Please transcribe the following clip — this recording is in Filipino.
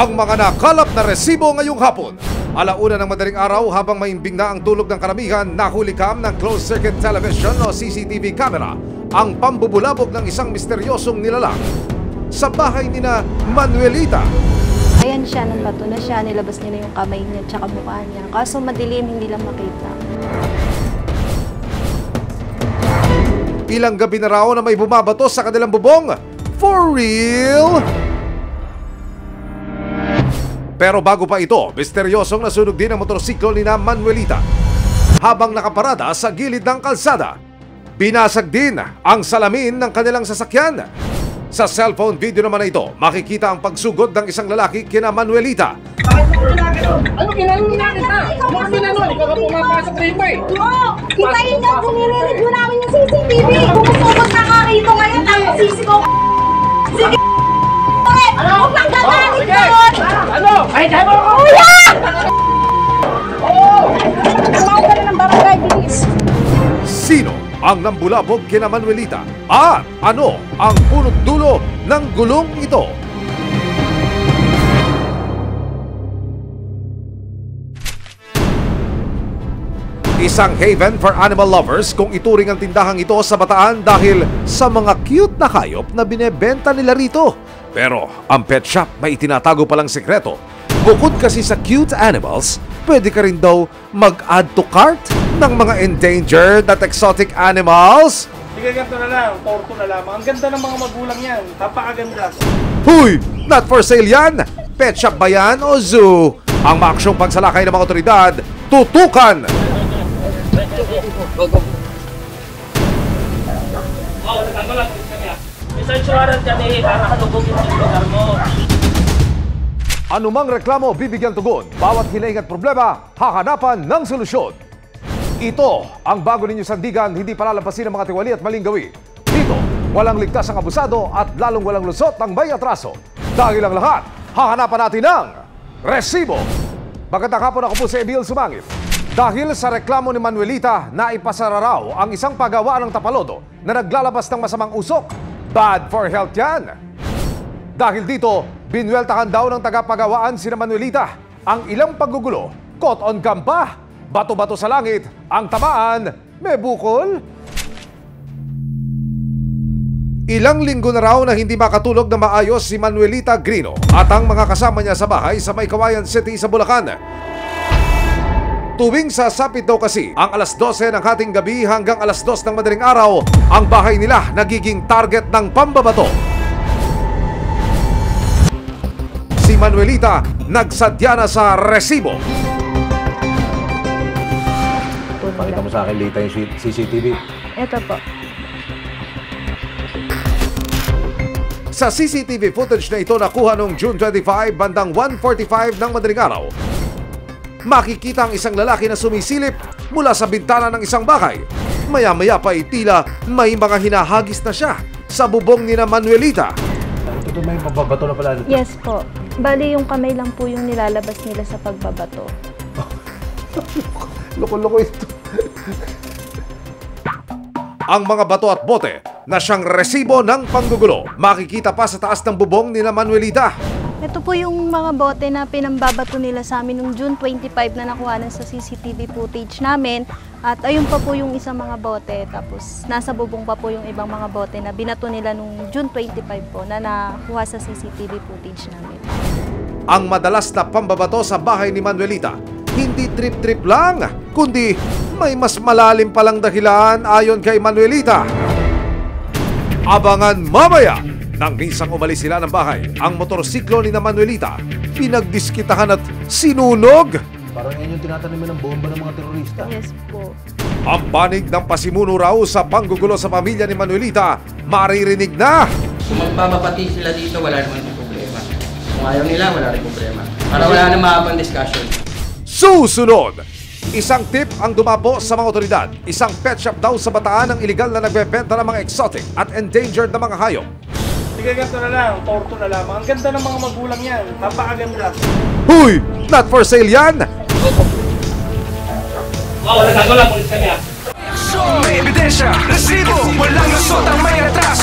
ang mga nakalap na resibo ngayong hapon. Alauna ng madaling araw habang maimbing na ang tulog ng karamihan, nahuli cam ng closed-circuit television o CCTV camera ang pambubulabog ng isang misteryosong nilalang sa bahay ni na Manuelita. Ayan siya, ng bato na siya, nilabas niya na yung kamay niya tsaka mukha niya. Kaso madilim, hindi lang makita. Ilang gabi na raw na may bumabato sa kanilang bubong. For real? Pero bago pa ito, misteryosong nasunog din ang motorsiklo ni na Manuelita habang nakaparada sa gilid ng kalsada. Binasag din ang salamin ng kanilang sasakyan. Sa cellphone video naman na ito, makikita ang pagsugod ng isang lalaki kina Manuelita. Ano ginagawa natin ha? Ano ginagawa? Ikaw ka pumapasok rito eh. Oo! Kitayin niyo, nire-review namin yung CCTV. Kumusubot na ka rito ngayon, tapos sisigaw. Sige! Huwag nang gagalit doon! Ano? Ay, tayo mo ako! Kuya! Tumawag ka na ng barangay, bilis. Sino ang nambulabog kina Manuelita? At ano ang punot dulo ng gulong ito? Isang haven for animal lovers kung ituring ang tindahang ito sa Bataan dahil sa mga cute na hayop na binebenta nila rito. Pero ang pet shop may itinatago palang sekreto. Bukod kasi sa cute animals, pwede ka rin daw mag-add to cart ng mga endangered at exotic animals. Sige, ganito na lang. Torto na lamang. Ang ganda ng mga magulang yan. Napakaganda. Huy! Not for sale yan! Pet shop ba yan o zoo? Ang maaksyong pagsalakay ng mga otoridad, tutukan! Anumang reklamo, bibigyan tugon. Bawat hiling at problema, hahanapan ng solusyon. Ito ang bago ninyo sandigan, hindi palalampasin ng mga tiwali at maling gawi. Dito, walang ligtas ang abusado at lalong walang lusot ang may atraso. Dahil ang lahat, hahanapan natin ng resibo. Magandang hapon, ako po si Emil Sumangit. Dahil sa reklamo ni Manuelita na ipasara raw ang isang pagawaan ng Tapalodo na naglalabas ng masamang usok. Bad for health yan. Dahil dito, binweltahan daw ng tagapagawaan si Manuelita ang ilang paggugulo. Caught on cam pa, bato-bato sa langit, ang tamaan, may bukol. Ilang linggo na raw na hindi makatulog na maayos si Manuelita Grino at ang mga kasama niya sa bahay sa May Kawayan City sa Bulacan. Tuwing sasapit daw kasi ang alas 12 ng hating gabi hanggang alas 2 ng madaling araw, ang bahay nila nagiging target ng pambabato. Si Manuelita nagsadya na sa resibo. Pakita mo sa akin lita yung CCTV. Ito po. Sa CCTV footage na ito nakuha noong June 25 bandang 1:45 ng madaling araw, makikita ang isang lalaki na sumisilip mula sa bintana ng isang bahay. Maya-maya pa ay tila may mga hinahagis na siya sa bubong ni na Manuelita. Ito may pagbabato na pala. Yes po. Bali yung kamay lang po yung nilalabas nila sa pagbabato. Loko-loko ito. Ang mga bato at bote na siyang resibo ng panggugulo makikita pa sa taas ng bubong ni na Manuelita. Ito po yung mga bote na pinambabato nila sa amin noong June 25 na nakuha sa CCTV footage namin. At ayun pa po yung isang mga bote. Tapos nasa bubong pa po yung ibang mga bote na binato nila noong June 25 po na nakuha sa CCTV footage namin. Ang madalas na pambabato sa bahay ni Manuelita, hindi trip-trip lang, kundi may mas malalim palang dahilan ayon kay Manuelita. Abangan mamaya! Nang minsang umalis sila ng bahay, ang motorsiklo ni na Manuelita pinagdiskitahan at sinunog. Parang yan yung tinataniman ng bomba ng mga terorista. Yes po. Ang panig ng pasimuno raw sa panggugulo sa pamilya ni Manuelita maririnig na. Kung magpapapati sila dito, wala naman yung problema. Kung ayaw nila, wala rin problema. Para wala na mahabang discussion. Susunod! Isang tip ang dumapo sa mga otoridad. Isang pet shop daw sa Bataan ang iligal na nagbebenta ng mga exotic at endangered na mga hayop. Sige, ganito na lang. Torto na lamang. Ang ganda ng mga magulang yan. Napakaganda. Huy! Not for sale yan! Wala lang. Ulit kami ah. May ebidensya, resibo, walang lusot ang may atras.